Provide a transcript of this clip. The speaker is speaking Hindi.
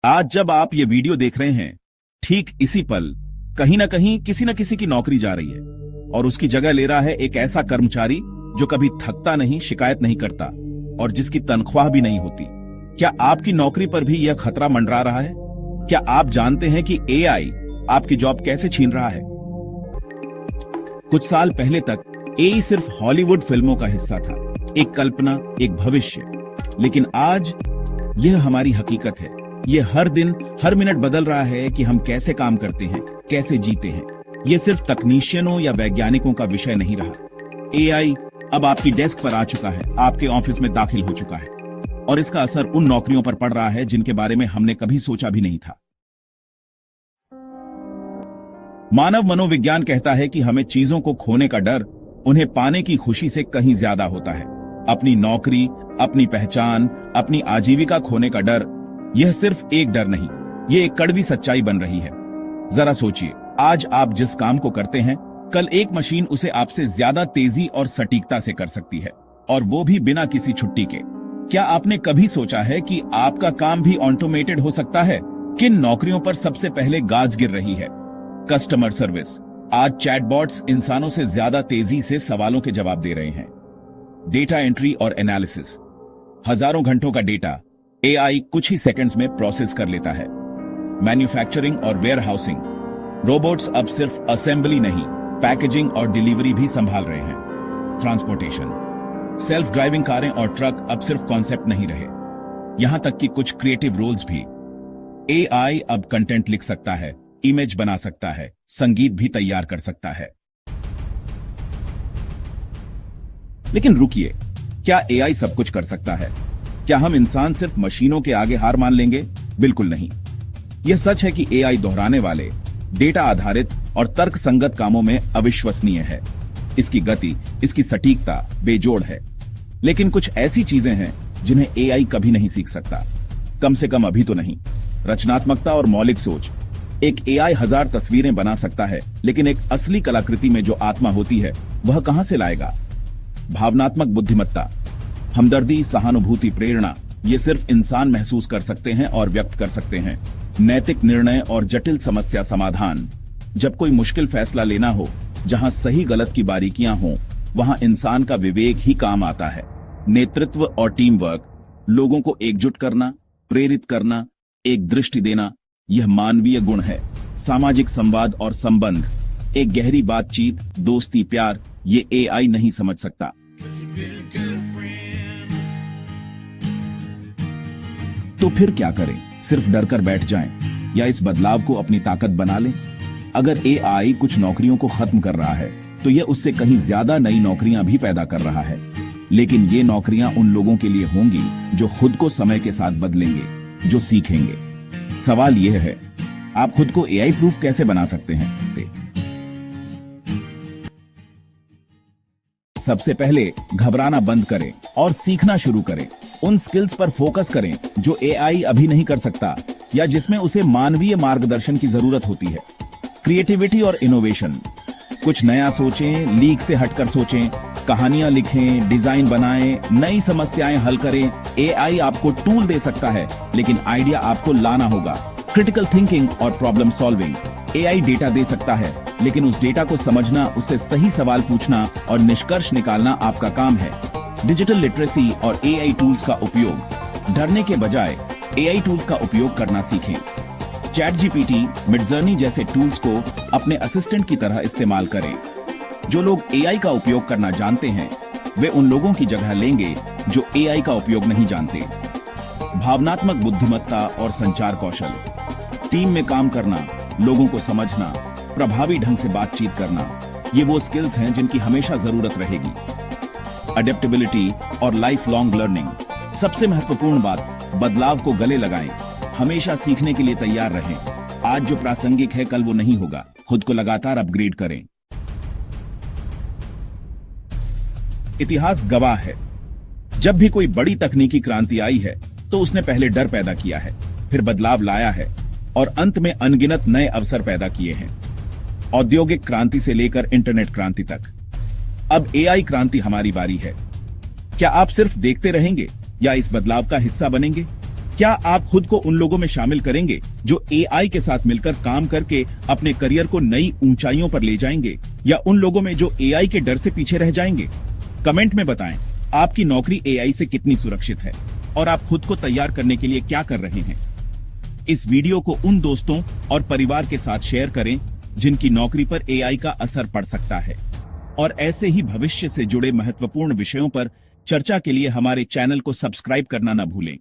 आज जब आप ये वीडियो देख रहे हैं, ठीक इसी पल कहीं ना कहीं किसी न किसी की नौकरी जा रही है और उसकी जगह ले रहा है एक ऐसा कर्मचारी जो कभी थकता नहीं, शिकायत नहीं करता और जिसकी तनख्वाह भी नहीं होती। क्या आपकी नौकरी पर भी यह खतरा मंडरा रहा है? क्या आप जानते हैं कि एआई आपकी जॉब कैसे छीन रहा है? कुछ साल पहले तक एआई सिर्फ हॉलीवुड फिल्मों का हिस्सा था, एक कल्पना, एक भविष्य। लेकिन आज यह हमारी हकीकत है। यह हर दिन, हर मिनट बदल रहा है कि हम कैसे काम करते हैं, कैसे जीते हैं। यह सिर्फ तकनीशियनों या वैज्ञानिकों का विषय नहीं रहा। एआई अब आपकी डेस्क पर आ चुका है, आपके ऑफिस में दाखिल हो चुका है और इसका असर उन नौकरियों पर पड़ रहा है जिनके बारे में हमने कभी सोचा भी नहीं था। मानव मनोविज्ञान कहता है कि हमें चीजों को खोने का डर उन्हें पाने की खुशी से कहीं ज्यादा होता है। अपनी नौकरी, अपनी पहचान, अपनी आजीविका खोने का डर, यह सिर्फ एक डर नहीं, यह एक कड़वी सच्चाई बन रही है। जरा सोचिए, आज आप जिस काम को करते हैं, कल एक मशीन उसे आपसे ज्यादा तेजी और सटीकता से कर सकती है, और वो भी बिना किसी छुट्टी के। क्या आपने कभी सोचा है कि आपका काम भी ऑटोमेटेड हो सकता है? किन नौकरियों पर सबसे पहले गाज गिर रही है? Customer service. आज चैटबॉट्स इंसानों से ज्यादा तेजी से सवालों के जवाब दे रहे हैं। डेटा एंट्री और एनालिसिस। हजारों घंटों का डेटा एआई कुछ ही सेकंड्स में प्रोसेस कर लेता है। मैन्युफैक्चरिंग और वेयरहाउसिंग। रोबोट्स अब सिर्फ असेंबली नहीं, पैकेजिंग और डिलीवरी भी संभाल रहे हैं। ट्रांसपोर्टेशन। सेल्फ ड्राइविंग कारें और ट्रक अब सिर्फ कॉन्सेप्ट नहीं रहे, यहां तक कि कुछ क्रिएटिव रोल्स भी। एआई अब कंटेंट लिख सकता है, इमेज बना सकता है, संगीत भी तैयार कर सकता है। लेकिन रुकिए, क्या एआई सब कुछ कर सकता है? क्या हम इंसान सिर्फ मशीनों के आगे हार मान लेंगे? बिल्कुल नहीं। यह सच है कि एआई दोहराने वाले, डेटा आधारित और तर्क संगत कामों में अविश्वसनीय है। इसकी गति, इसकी सटीकता बेजोड़ है। लेकिन कुछ ऐसी चीजें हैं जिन्हें एआई कभी नहीं सीख सकता, कम से कम अभी तो नहीं। रचनात्मकता और मौलिक सोच। एक एआई 1000 तस्वीरें बना सकता है, लेकिन एक असली कलाकृति में जो आत्मा होती है, वह कहां से लाएगा? भावनात्मक बुद्धिमत्ता। हमदर्दी, सहानुभूति, प्रेरणा, ये सिर्फ इंसान महसूस कर सकते हैं और व्यक्त कर सकते हैं। नैतिक निर्णय और जटिल समस्या समाधान। जब कोई मुश्किल फैसला लेना हो, जहां सही गलत की बारीकियां हों, वहां इंसान का विवेक ही काम आता है। नेतृत्व और टीम वर्क। लोगों को एकजुट करना, प्रेरित करना, एक दृष्टि देना, यह मानवीय गुण है। सामाजिक संवाद और संबंध। एक गहरी बातचीत, दोस्ती, प्यार, ये एआई नहीं समझ सकता। तो फिर क्या करें? सिर्फ डर कर बैठ जाएं या इस बदलाव को अपनी ताकत बना लें? अगर एआई कुछ नौकरियों को खत्म कर रहा है, तो यह उससे कहीं ज्यादा नई नौकरियां भी पैदा कर रहा है। लेकिन ये नौकरियां उन लोगों के लिए होंगी जो खुद को समय के साथ बदलेंगे, जो सीखेंगे। सवाल यह है, आप खुद को एआई प्रूफ कैसे बना सकते हैं? सबसे पहले घबराना बंद करें और सीखना शुरू करें। उन स्किल्स पर फोकस करें जो एआई अभी नहीं कर सकता या जिसमें उसे मानवीय मार्गदर्शन की जरूरत होती है। क्रिएटिविटी और इनोवेशन। कुछ नया सोचें, लीक से हटकर सोचें, कहानियां लिखें, डिजाइन बनाएं, नई समस्याएं हल करें। एआई आपको टूल दे सकता है, लेकिन आइडिया आपको लाना होगा। क्रिटिकल थिंकिंग और प्रॉब्लम सॉल्विंग। एआई डेटा दे सकता है, लेकिन उस डेटा को समझना, उससे सही सवाल पूछना और निष्कर्ष निकालना आपका काम है। डिजिटल लिटरेसी और एआई टूल्स का उपयोग। डरने के बजाय एआई टूल्स का उपयोग करना सीखें। चैटजीपीटी, मिडजर्नी जैसे टूल्स को अपने असिस्टेंट की तरह इस्तेमाल करें। जो लोग एआई का उपयोग करना जानते हैं, वे उन लोगों की जगह लेंगे जो एआई का उपयोग नहीं जानते। भावनात्मक बुद्धिमत्ता और संचार कौशल। टीम में काम करना, लोगों को समझना, प्रभावी ढंग से बातचीत करना, ये वो स्किल्स हैं जिनकी हमेशा जरूरत रहेगी। अडेप्टेबिलिटी और लाइफ लॉन्ग लर्निंग। सबसे महत्वपूर्ण बात, बदलाव को गले लगाएं। हमेशा सीखने के लिए तैयार रहें। आज जो प्रासंगिक है, कल वो नहीं होगा। खुद को लगातार अपग्रेड करें। इतिहास गवाह है, जब भी कोई बड़ी तकनीकी क्रांति आई है, तो उसने पहले डर पैदा किया है, फिर बदलाव लाया है और अंत में अनगिनत नए अवसर पैदा किए हैं। औद्योगिक क्रांति से लेकर इंटरनेट क्रांति तक। अब एआई क्रांति हमारी बारी है। क्या आप सिर्फ देखते रहेंगे या इस बदलाव का हिस्सा बनेंगे? क्या आप खुद को उन लोगों में शामिल करेंगे जो एआई के साथ मिलकर काम करके अपने करियर को नई ऊंचाइयों पर ले जाएंगे, या उन लोगों में जो एआई के डर से पीछे रह जाएंगे? कमेंट में बताएं आपकी नौकरी एआई से कितनी सुरक्षित है और आप खुद को तैयार करने के लिए क्या कर रहे हैं। इस वीडियो को उन दोस्तों और परिवार के साथ शेयर करें जिनकी नौकरी पर एआई का असर पड़ सकता है। और ऐसे ही भविष्य से जुड़े महत्वपूर्ण विषयों पर चर्चा के लिए हमारे चैनल को सब्सक्राइब करना न भूलें।